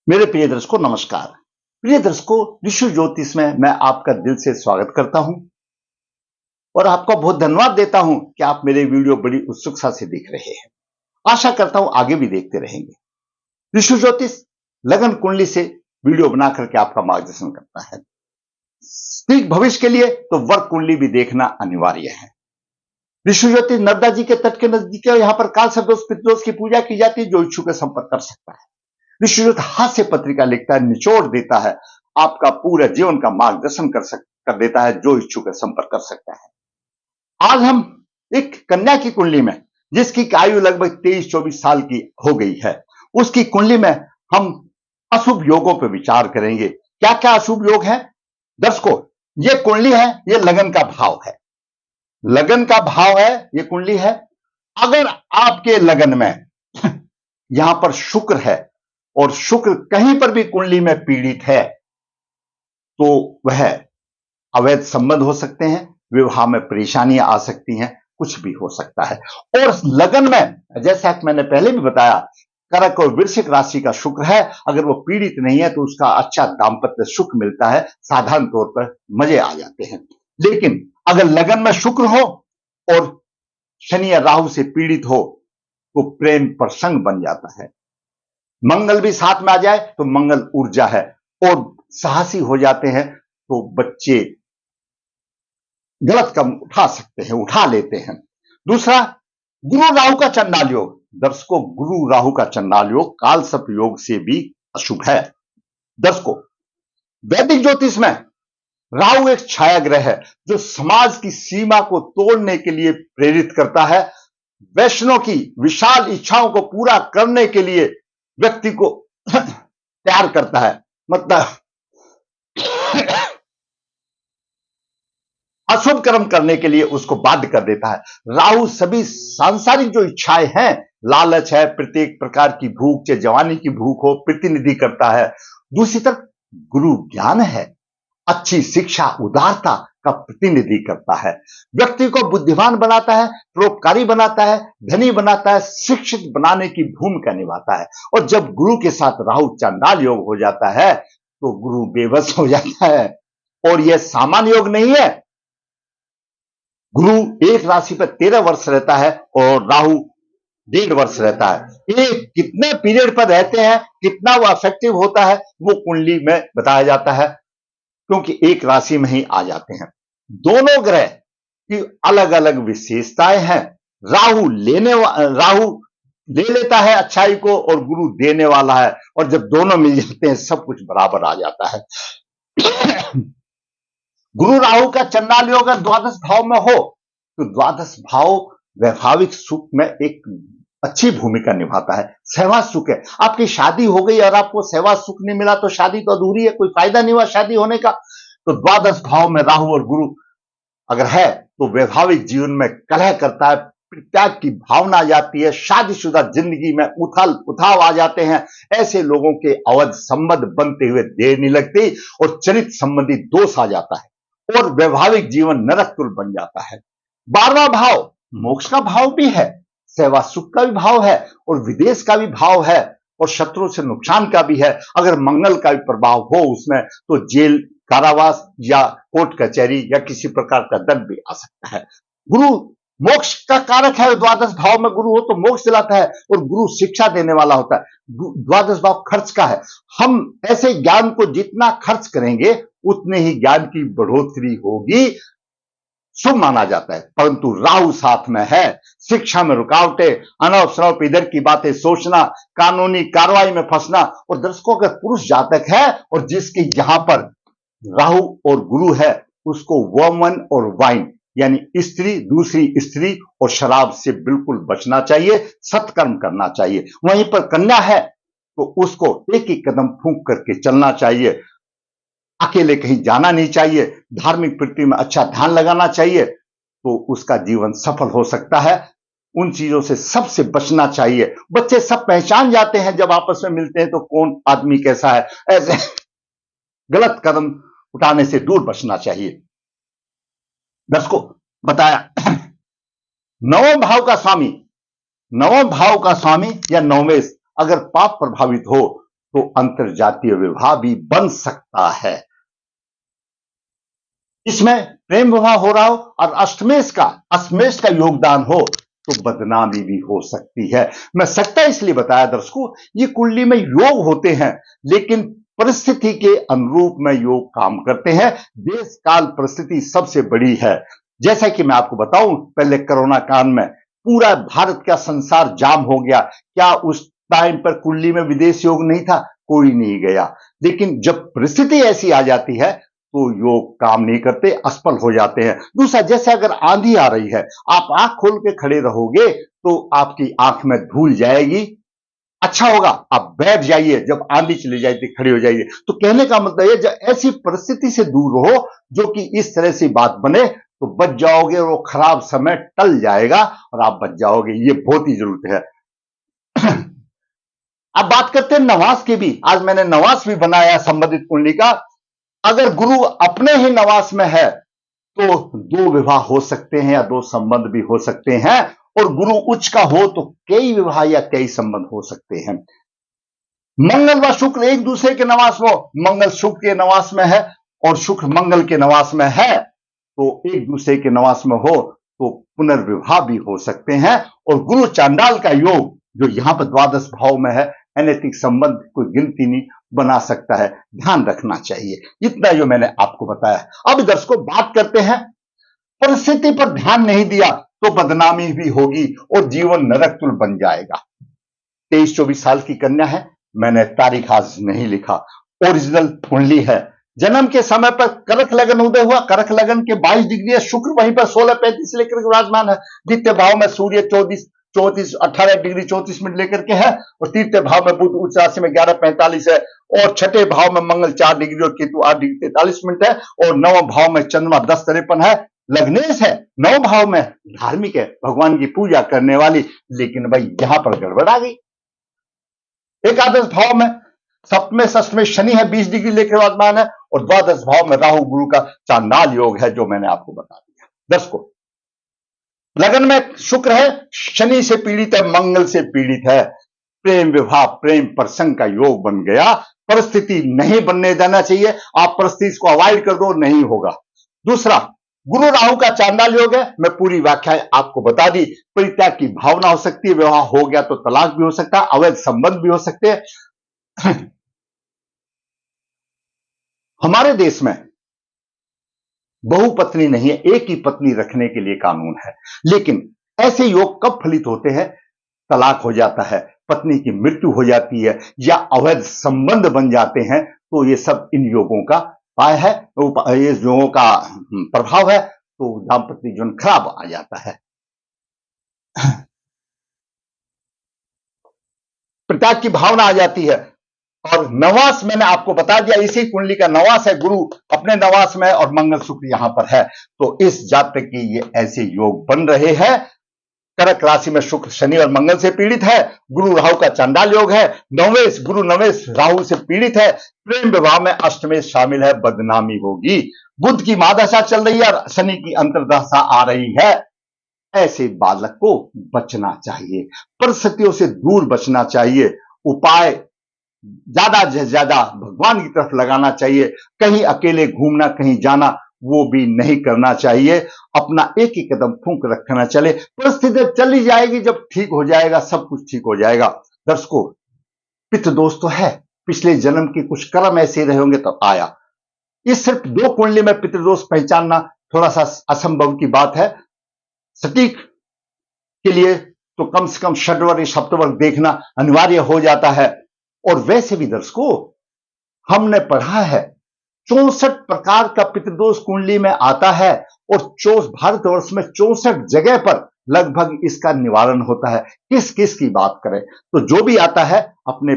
मेरे प्रिय दर्शकों नमस्कार। प्रिय दर्शकों, ऋषि ज्योतिष में मैं आपका दिल से स्वागत करता हूं और आपका बहुत धन्यवाद देता हूं कि आप मेरे वीडियो बड़ी उत्सुकता से देख रहे हैं। आशा करता हूं आगे भी देखते रहेंगे। ऋषि ज्योतिष लगन कुंडली से वीडियो बना करके आपका मार्गदर्शन करता है। ठीक भविष्य के लिए तो वर्क कुंडली भी देखना अनिवार्य है। ऋषि ज्योतिष नर्मदा जी के तट के नजदीक है। यहाँ पर काल सर्पदोष पितृदोष की पूजा की जाती है। जो इच्छुक है संपर्क कर सकता है। ऋषि ज्योतिष हास्य पत्रिका लिखता है, निचोड़ देता है, आपका पूरा जीवन का मार्गदर्शन कर देता है। जो इच्छुक है संपर्क कर सकता है। आज हम एक कन्या की कुंडली में, जिसकी आयु लगभग 23-24 साल की हो गई है, उसकी कुंडली में हम अशुभ योगों पर विचार करेंगे। क्या क्या अशुभ योग है दर्शकों? ये कुंडली है, ये लगन का भाव है। लगन का भाव है, ये कुंडली है। अगर आपके लगन में यहां पर शुक्र है और शुक्र कहीं पर भी कुंडली में पीड़ित है तो वह अवैध संबंध हो सकते हैं, विवाह में परेशानियां आ सकती हैं, कुछ भी हो सकता है। और लगन में जैसा कि मैंने पहले भी बताया, कर्क और वृश्चिक राशि का शुक्र है। अगर वो पीड़ित नहीं है तो उसका अच्छा दाम्पत्य सुख मिलता है, साधारण तौर पर मजे आ जाते हैं। लेकिन अगर लगन में शुक्र हो और शनि या राहु से पीड़ित हो तो प्रेम प्रसंग बन जाता है। मंगल भी साथ में आ जाए तो मंगल ऊर्जा है और साहसी हो जाते हैं तो बच्चे गलत कदम उठा सकते हैं, उठा लेते हैं। दूसरा, गुरु राहु का चंडाल योग। दर्शकों, गुरु राहु का चंडाल योग काल सर्प योग से भी अशुभ है। दर्शकों, वैदिक ज्योतिष में राहु एक छाया ग्रह है जो समाज की सीमा को तोड़ने के लिए प्रेरित करता है। वैष्णव की विशाल इच्छाओं को पूरा करने के लिए व्यक्ति को तैयार करता है, मतलब अशुभ कर्म करने के लिए उसको बाध्य कर देता है। राहु सभी सांसारिक जो इच्छाएं हैं, लालच है, प्रत्येक प्रकार की भूख, चाहे जवानी की भूख हो, प्रतिनिधि करता है। दूसरी तरफ गुरु ज्ञान है, अच्छी शिक्षा, उदारता का प्रतिनिधि करता है। व्यक्ति को बुद्धिमान बनाता है, परोपकारी बनाता है, धनी बनाता है, शिक्षित बनाने की भूमिका निभाता है। और जब गुरु के साथ राहु चंडाल योग हो जाता है तो गुरु बेबस हो जाता है। और यह सामान्य योग नहीं है। गुरु एक राशि पर 13 वर्ष रहता है और राहु 1.5 वर्ष रहता है। ये कितने पीरियड पर रहते हैं, कितना वो इफेक्टिव होता है, वो कुंडली में बताया जाता है, क्योंकि एक राशि में ही आ जाते हैं। दोनों ग्रह की अलग अलग विशेषताएं हैं। राहु ले लेता है अच्छाई को और गुरु देने वाला है, और जब दोनों मिल जाते हैं सब कुछ बराबर आ जाता है। गुरु राहु का चंडाल योग अगर द्वादश भाव में हो तो द्वादश भाव वैवाहिक सुख में एक अच्छी भूमिका निभाता है। सहवास सुख है। आपकी शादी हो गई और आपको सहवास सुख नहीं मिला तो शादी तो अधूरी है, कोई फायदा नहीं हुआ शादी होने का। तो द्वादश भाव में राहु और गुरु अगर है तो वैवाहिक जीवन में कलह करता है, त्याग की भावना आ जाती है, शादीशुदा जिंदगी में उथल उठाव आ जाते हैं। ऐसे लोगों के अवैध संबंध बनते हुए देर नहीं लगती और चरित्र संबंधी दोष आ जाता है और वैवाहिक जीवन नरक तुल्य बन जाता है। 12वां भाव मोक्ष का भाव भी है, सेवा सुख का भी भाव है और विदेश का भी भाव है और शत्रु से नुकसान का भी है। अगर मंगल का भी प्रभाव हो उसमें तो जेल, कारावास या कोर्ट कचहरी या किसी प्रकार का दंड भी आ सकता है। गुरु मोक्ष का कारक है। द्वादश भाव में गुरु हो तो मोक्ष दिलाता है और गुरु शिक्षा देने वाला होता है। द्वादश भाव खर्च का है। हम ऐसे ज्ञान को जितना खर्च करेंगे उतने ही ज्ञान की बढ़ोतरी होगी, शुभ माना जाता है। परंतु राहु साथ में है, शिक्षा में रुकावटें, अनवसर इधर की बातें सोचना, कानूनी कार्रवाई में फंसना। और दर्शकों अगर पुरुष जातक है और जिसके यहां पर राहु और गुरु है, उसको वोमन और वाइन यानी स्त्री, दूसरी स्त्री और शराब से बिल्कुल बचना चाहिए, सत्कर्म करना चाहिए। वहीं पर कन्या है तो उसको एक एक कदम फूंक करके चलना चाहिए, अकेले कहीं जाना नहीं चाहिए, धार्मिक प्रवृत्ति में अच्छा ध्यान लगाना चाहिए, तो उसका जीवन सफल हो सकता है। उन चीजों से सबसे बचना चाहिए। बच्चे सब पहचान जाते हैं जब आपस में मिलते हैं तो कौन आदमी कैसा है। ऐसे गलत कदम उठाने से दूर बचना चाहिए। दर्शकों बताया नवम भाव का स्वामी या नवमेश अगर पाप प्रभावित हो तो अंतरजातीय विवाह भी बन सकता है। इसमें प्रेम विवाह हो रहा हो और अष्टमेश का योगदान हो तो बदनामी भी हो सकती है। मैं सकता इसलिए बताया दर्शकों, ये कुंडली में योग होते हैं, लेकिन परिस्थिति के अनुरूप में योग काम करते हैं। देश काल परिस्थिति सबसे बड़ी है। जैसा कि मैं आपको बताऊं, पहले कोरोना काल में पूरा भारत का संसार जाम हो गया। क्या उस टाइम पर कुंडली में विदेश योग नहीं था? कोई नहीं गया। लेकिन जब परिस्थिति ऐसी आ जाती है तो योग काम नहीं करते, असफल हो जाते हैं। दूसरा, जैसे अगर आंधी आ रही है, आप आंख खोल के खड़े रहोगे तो आपकी आंख में धूल जाएगी। अच्छा होगा आप बैठ जाइए, जब आंधी चली जाएगी खड़े हो जाइए। तो कहने का मतलब है, जब ऐसी परिस्थिति से दूर रहो जो कि इस तरह से बात बने, तो बच जाओगे और वो खराब समय टल जाएगा और आप बच जाओगे। ये बहुत ही जरूरत है। अब बात करते हैं नवास की भी। आज मैंने नवास भी बनाया संबंधित कुंडली का। अगर गुरु अपने ही नवास में है तो दो विवाह हो सकते हैं या दो संबंध भी हो सकते हैं, और गुरु उच्च का हो तो कई विवाह या कई संबंध हो सकते हैं। मंगल व शुक्र एक दूसरे के नवास में, मंगल शुक्र के नवास में है और शुक्र मंगल के नवास में है, तो एक दूसरे के नवास में हो तो पुनर्विवाह भी हो सकते हैं। और गुरु चांडाल का योग जो यहां पर द्वादश भाव में है, अनैतिक संबंध कोई गिनती नहीं बना सकता है। ध्यान रखना चाहिए। इतना जो मैंने आपको बताया। अब दर्शकों बात करते हैं, परिस्थिति पर ध्यान नहीं दिया तो बदनामी भी होगी और जीवन नरक तुल्य बन जाएगा। 23-24 साल की कन्या है, मैंने तारीख आज नहीं लिखा, ओरिजिनल कुंडली है। जन्म के समय पर करक लगन उदय हुआ, करक लगन के 22 डिग्री है, शुक्र वहीं पर 16:35 लेकर विराजमान है। द्वितीय भाव में सूर्य 18 डिग्री 34 मिनट लेकर के है, और तृतीय भाव में बुध उच्च राशि में 11:45 है, और छठे भाव में मंगल 4 डिग्री और केतु 8 डिग्री 43 मिनट है, और नवम भाव में चंद्रमा 10:53 है। लग्नेश है, नौ भाव में धार्मिक है, भगवान की पूजा करने वाली। लेकिन भाई यहां पर गड़बड़ आ गई। एकादश भाव में सप्तमें षष्ठमें शनि है, 20 डिग्री लेकर विराजमान है, और द्वादश भाव में राहु गुरु का चांडाल योग है, जो मैंने आपको बता दिया। दर्शकों, लगन में शुक्र है, शनि से पीड़ित है, मंगल से पीड़ित है। प्रेम विवाह प्रेम प्रसंग का योग बन गया। परिस्थिति नहीं बनने देना चाहिए। आप परिस्थिति को अवॉइड कर दो, नहीं होगा। दूसरा, गुरु राहु का चांडाल योग है। मैं पूरी व्याख्या आपको बता दी। परित्याग की भावना हो सकती है, विवाह हो गया तो तलाक भी हो सकता है, अवैध संबंध भी हो सकते हैं। हमारे देश में बहुपत्नी नहीं है, एक ही पत्नी रखने के लिए कानून है। लेकिन ऐसे योग कब फलित होते हैं? तलाक हो जाता है, पत्नी की मृत्यु हो जाती है, या अवैध संबंध बन जाते हैं, तो ये सब इन योगों का उपाय है, ये योगों का प्रभाव है। तो दाम्पत्य जीवन खराब आ जाता है। परित्याग की भावना आ जाती है। और नवास मैंने आपको बता दिया, इसी कुंडली का नवास है, गुरु अपने नवास में और मंगल शुक्र यहां पर है। तो इस जातक की ये ऐसे योग बन रहे हैं। कर्क राशि में शुक्र शनि और मंगल से पीड़ित है, गुरु राहु का चांडाल योग है, नवेश गुरु नवेश राहु से पीड़ित है, प्रेम विवाह में अष्टमेश शामिल है, बदनामी होगी। बुध की महादशा चल रही है और शनि की अंतर्दशा आ रही है। ऐसे बालक को बचना चाहिए, परिस्थितियों से दूर बचना चाहिए। उपाय ज्यादा से ज्यादा भगवान की तरफ लगाना चाहिए। कहीं अकेले घूमना, कहीं जाना, वो भी नहीं करना चाहिए। अपना एक ही कदम फूंक रखना चले। परिस्थिति चली जाएगी, जब ठीक हो जाएगा सब कुछ ठीक हो जाएगा। दर्शकों, पितृदोष तो है, पिछले जन्म के कुछ कर्म ऐसे रहे होंगे तब आया। इस सिर्फ 2 कुंडली में पितृदोष पहचानना थोड़ा सा असंभव की बात है। सटीक के लिए तो कम से कम षड्वर्ग सप्तवर्ग देखना अनिवार्य हो जाता है। और वैसे भी दर्शकों, हमने पढ़ा है 64 प्रकार का पितृदोष कुंडली में आता है, और भारतवर्ष में 64 जगह पर लगभग इसका निवारण होता है। किस किस की बात करें, तो जो भी आता है अपने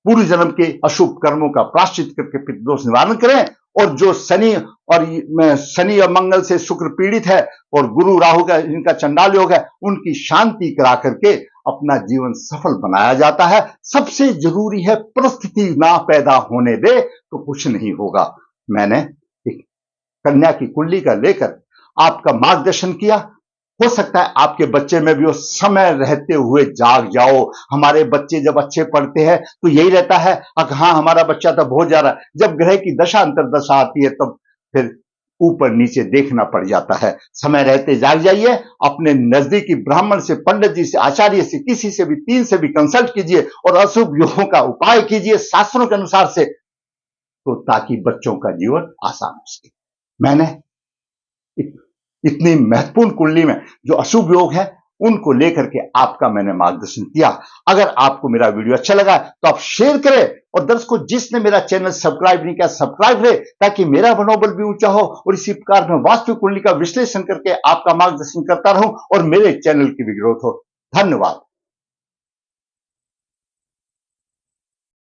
पूर्व जन्म के अशुभ कर्मों का प्रायश्चित करके पितृदोष निवारण करें। और जो शनि और मंगल से शुक्र पीड़ित है और गुरु राहु का जिनका चंडाल योग है, उनकी शांति करा करके अपना जीवन सफल बनाया जाता है। सबसे जरूरी है परिस्थिति ना पैदा होने दे तो कुछ नहीं होगा। मैंने एक कन्या की कुंडली का लेकर आपका मार्गदर्शन किया। हो सकता है आपके बच्चे में भी वो समय रहते हुए जाग जाओ। हमारे बच्चे जब अच्छे पढ़ते हैं तो यही रहता है, हाँ हमारा बच्चा तो बहुत जा रहा है। जब ग्रह की दशा अंतर्दशा आती है तब फिर ऊपर नीचे देखना पड़ जाता है। समय रहते जाग जाइए, अपने नजदीकी ब्राह्मण से, पंडित जी से, आचार्य से, किसी से भी, 3 से भी कंसल्ट कीजिए और अशुभ योगों का उपाय कीजिए शास्त्रों के अनुसार से, तो ताकि बच्चों का जीवन आसान हो सके। मैंने इतनी महत्वपूर्ण कुंडली में जो अशुभ योग है उनको लेकर के आपका मैंने मार्गदर्शन किया। अगर आपको मेरा वीडियो अच्छा लगा तो आप शेयर करें, और दर्शकों जिसने मेरा चैनल सब्सक्राइब नहीं किया सब्सक्राइब करें, ताकि मेरा मनोबल भी ऊंचा हो और इसी प्रकार में वास्तु कुंडली का विश्लेषण करके आपका मार्गदर्शन करता रहूं और मेरे चैनल की भी ग्रोथ हो। धन्यवाद।